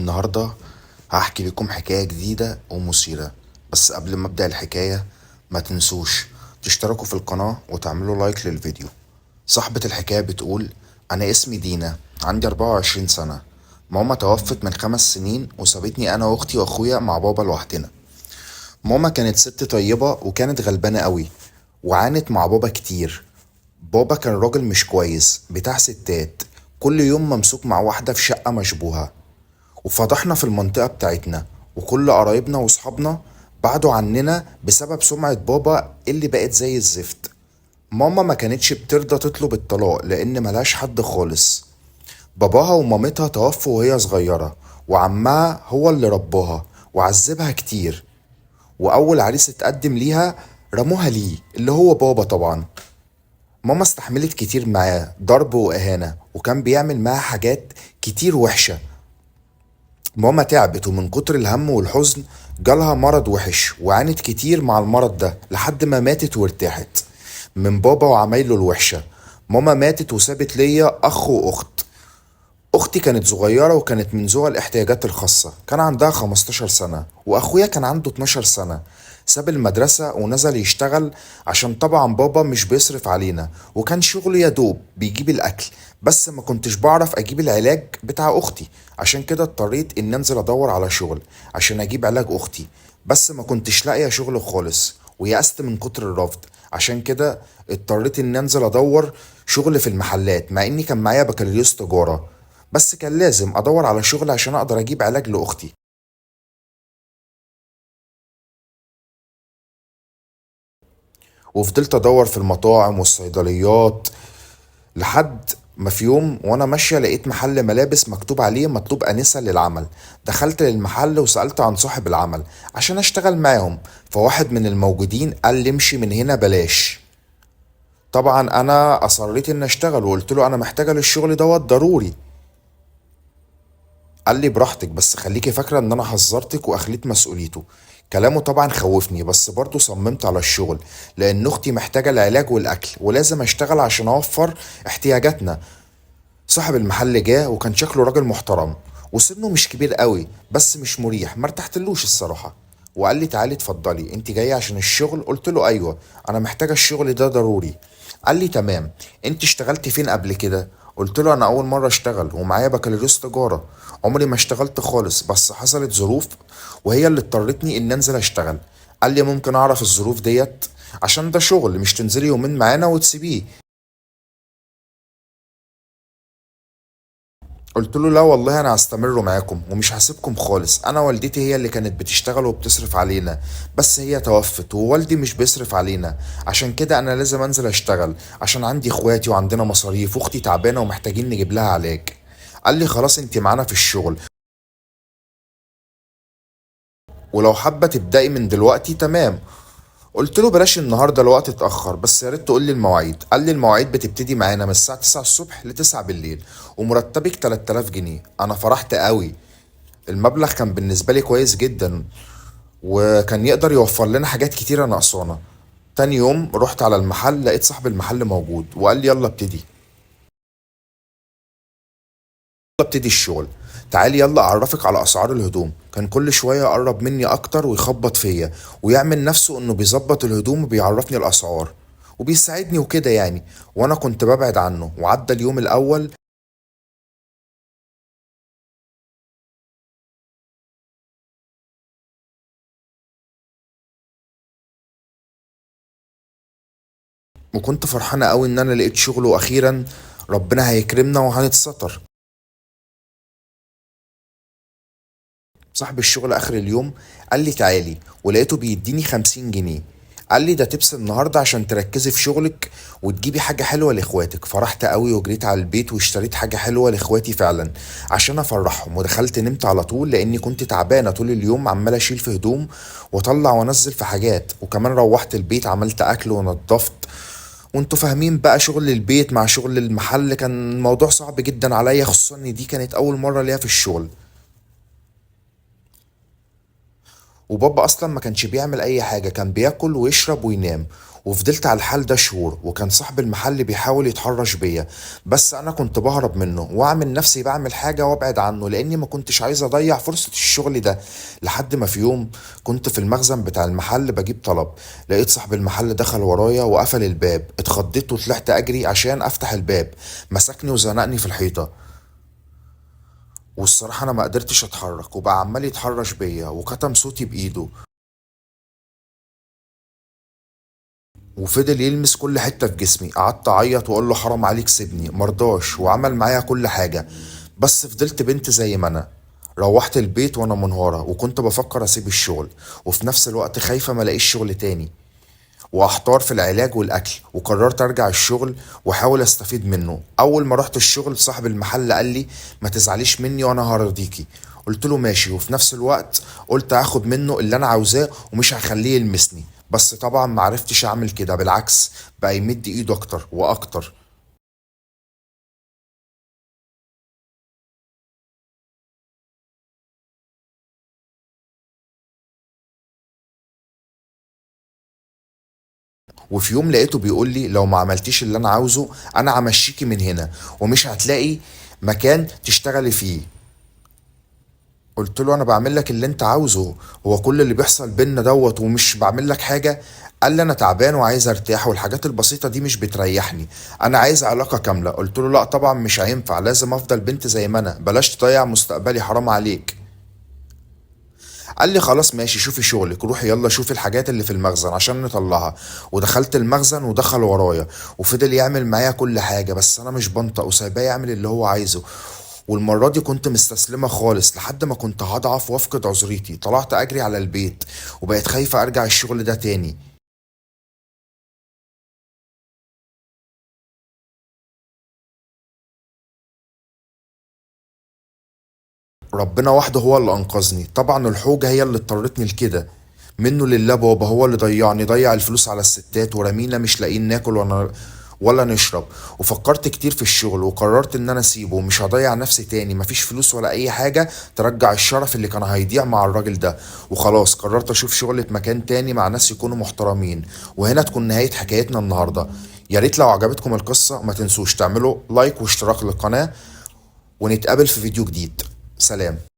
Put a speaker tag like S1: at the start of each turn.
S1: النهاردة هحكي لكم حكاية جديدة ومثيرة. بس قبل ما أبدأ الحكاية ما تنسوش تشتركوا في القناة وتعملوا لايك للفيديو. صاحبة الحكاية بتقول: أنا اسمي دينا، عندي 24 سنة. ماما توفت من 5 سنين وسابتني أنا وأختي وأخويا مع بابا لوحدنا. ماما كانت ست طيبة وكانت غلبانة قوي، وعانت مع بابا كتير. بابا كان راجل مش كويس بتاع ستات، كل يوم ممسوك مع واحدة في شقة مشبوهة. وفضحنا في المنطقة بتاعتنا، وكل قرايبنا وصحابنا بعدوا عننا بسبب سمعة بابا اللي بقت زي الزفت. ماما ما كانتش بترضى تطلب الطلاق لأن ملهاش حد خالص. باباها ومامتها توفوا وهي صغيرة، وعمها هو اللي رباها وعذبها كتير. وأول عريس اتقدم ليها رموها ليه، اللي هو بابا طبعا. ماما استحملت كتير معاه ضرب وإهانة، وكان بيعمل معاها حاجات كتير وحشة. ماما تعبت، ومن كتر الهم والحزن جالها مرض وحش، وعانت كتير مع المرض ده لحد ما ماتت وارتاحت من بابا وعمايله الوحشة. ماما ماتت وسابت ليا أخ وأخت. أختي كانت صغيرة وكانت من ذوي الاحتياجات الخاصة، كان عندها 15 سنة، وأخويا كان عنده 12 سنة. ساب المدرسة ونزل يشتغل عشان طبعا بابا مش بيصرف علينا، وكان شغله يا دوب بيجيب الأكل. بس ما كنتش بعرف أجيب العلاج بتاع أختي، عشان كده اضطريت إن أنزل أدور على شغل عشان أجيب علاج أختي. بس ما كنتش لاقية شغل خالص، ويأست من كتر الرفض. عشان كده اضطريت إن أنزل أدور شغل في المحلات، مع إني كان معايا بكالوريوس تجارة. بس كان لازم ادور على شغل عشان اقدر اجيب علاج لاختي. وفضلت ادور في المطاعم والصيدليات لحد ما في يوم وانا ماشيه لقيت محل ملابس مكتوب عليه مطلوب انسه للعمل. دخلت للمحل وسالت عن صاحب العمل عشان اشتغل معاهم، فواحد من الموجودين قال لي امشي من هنا بلاش. طبعا انا اصريت ان اشتغل وقلت له انا محتاجه للشغل دوت ضروري. قال لي براحتك، بس خليكي فاكرة ان انا حذرتك واخليت مسؤوليته. كلامه طبعا خوفني، بس برضه صممت على الشغل لان اختي محتاجة العلاج والاكل، ولازم اشتغل عشان اوفر احتياجاتنا. صاحب المحل جه وكان شكله راجل محترم، وسنه مش كبير قوي بس مش مريح، ما ارتحتلوش الصراحة. وقال لي تعالي اتفضلي، انت جاية عشان الشغل؟ قلت له ايوه، انا محتاجة الشغل ده ضروري. قال لي تمام، انت اشتغلتي فين قبل كده؟ قلت له انا اول مرة اشتغل ومعايا بكالوريوس تجارة، عمري ما اشتغلت خالص، بس حصلت ظروف وهي اللي اضطرتني ان انزل اشتغل. قال لي ممكن اعرف الظروف ديت؟ عشان ده شغل، مش تنزلي يومين معانا وتسيبيه. قلت له لا والله انا هستمر معاكم ومش هسيبكم خالص. انا والدتي هي اللي كانت بتشتغل وبتصرف علينا، بس هي توفت ووالدي مش بيصرف علينا، عشان كده انا لازم انزل اشتغل عشان عندي اخواتي وعندنا مصاريف، واختي تعبانة ومحتاجين نجيب لها علاج. قال لي خلاص انت معانا في الشغل، ولو حابة تبدأي من دلوقتي تمام. قلت له بلاش النهارده الوقت اتأخر، بس يا ريت تقول لي المواعيد. قال لي المواعيد بتبتدي معانا من الساعة 9 الصبح ل 9 بالليل، ومرتبك 3000 جنيه. انا فرحت قوي، المبلغ كان بالنسبة لي كويس جدا، وكان يقدر يوفر لنا حاجات كتيرة ناقصانا. تاني يوم رحت على المحل لقيت صاحب المحل موجود وقال لي يلا ابتدي، يلا ابتدي الشغل. تعالي يلا اعرفك على اسعار الهدوم. كان كل شوية يقرب مني اكتر ويخبط فيا ويعمل نفسه انه بيظبط الهدوم وبيعرفني الاسعار وبيساعدني وكده يعني. وانا كنت ببعد عنه. وعدى اليوم الاول وكنت فرحانة قوي ان انا لقيت شغل، واخيرا ربنا هيكرمنا وهنتستر. صاحب الشغل اخر اليوم قال لي تعالي، ولقيته بيديني 50 جنيه. قال لي ده تبس النهارده عشان تركزي في شغلك وتجيبي حاجه حلوه لاخواتك. فرحت قوي وجريت على البيت واشتريت حاجه حلوه لاخواتي فعلا عشان افرحهم، ودخلت نمت على طول لاني كنت تعبانه طول اليوم عمال اشيل في هدوم واطلع وانزل في حاجات. وكمان روحت البيت عملت اكل ونضفت. وانتوا فاهمين بقى، شغل البيت مع شغل المحل كان الموضوع صعب جدا عليا، خصوصا ان دي كانت اول مره ليا في الشغل. وبابا اصلا ما كانش بيعمل اي حاجة، كان بياكل ويشرب وينام. وفضلت على الحال ده شهور، وكان صاحب المحل بيحاول يتحرش بيا، بس انا كنت بهرب منه واعمل نفسي بعمل حاجة وابعد عنه، لاني ما كنتش عايز اضيع فرصة الشغل ده. لحد ما في يوم كنت في المخزن بتاع المحل بجيب طلب، لقيت صاحب المحل دخل ورايا وقفل الباب. اتخضيت وطلعت اجري عشان افتح الباب، مسكني وزنقني في الحيطة. والصراحة انا ما قدرتش اتحرك، وبقى عمال يتحرش بيا وكتم صوتي بايده، وفضل يلمس كل حتة في جسمي. قعدت اعيط واقول له حرام عليك سيبني، مرضاش وعمل معايا كل حاجة، بس فضلت بنت زي ما انا. روحت البيت وانا منهارة، وكنت بفكر اسيب الشغل، وفي نفس الوقت خايفة ملاقيش شغل تاني، واحتار في العلاج والاكل. وقررت ارجع الشغل واحاول استفيد منه. اول ما رحت الشغل صاحب المحل قال لي ما تزعليش مني وانا هرضيكي. قلت له ماشي، وفي نفس الوقت قلت هاخد منه اللي انا عاوزاه ومش هخليه يلمسني. بس طبعا ما عرفتش اعمل كده، بالعكس بقى يمد ايده اكتر واكتر. وفي يوم لقيته بيقول لي لو ما عملتيش اللي انا عاوزه انا همشيكي من هنا، ومش هتلاقي مكان تشتغلي فيه. قلت له انا بعمل لك اللي انت عاوزه، هو كل اللي بيحصل بينا دوت ومش بعمل لك حاجة؟ قال لي انا تعبان وعايز ارتاح، والحاجات البسيطة دي مش بتريحني، انا عايز علاقة كاملة. قلت له لا طبعا مش هينفع، لازم افضل بنت زي ما انا، بلاش تضيع مستقبلي حرام عليك. قال لي خلاص ماشي، شوفي شغلك، روحي يلا شوفي الحاجات اللي في المخزن عشان نطلعها. ودخلت المخزن ودخل ورايا، وفضل يعمل معايا كل حاجة، بس انا مش بنطق وسايباه يعمل اللي هو عايزه. والمرة دي كنت مستسلمة خالص، لحد ما كنت هضعف وافقد عذريتي. طلعت اجري على البيت، وبقيت خايفة ارجع الشغل ده تاني. ربنا وحده هو اللي انقذني، طبعا الحوجة هي اللي اضطرتني لكده. منه لله بابا هو اللي ضيعني، ضيع الفلوس على الستات ورمينا مش لاقيين ناكل ولا نشرب. وفكرت كتير في الشغل وقررت ان انا اسيبه، ومش هضيع نفسي تاني، مفيش فلوس ولا اي حاجة ترجع الشرف اللي كان هيضيع مع الراجل ده. وخلاص قررت اشوف شغل في مكان تاني مع ناس يكونوا محترمين. وهنا تكون نهاية حكايتنا النهاردة. يا ريت لو عجبتكم القصة ما تنسوش تعملوا لايك واشتراك للقناة، ونتقابل في فيديو جديد. سلام.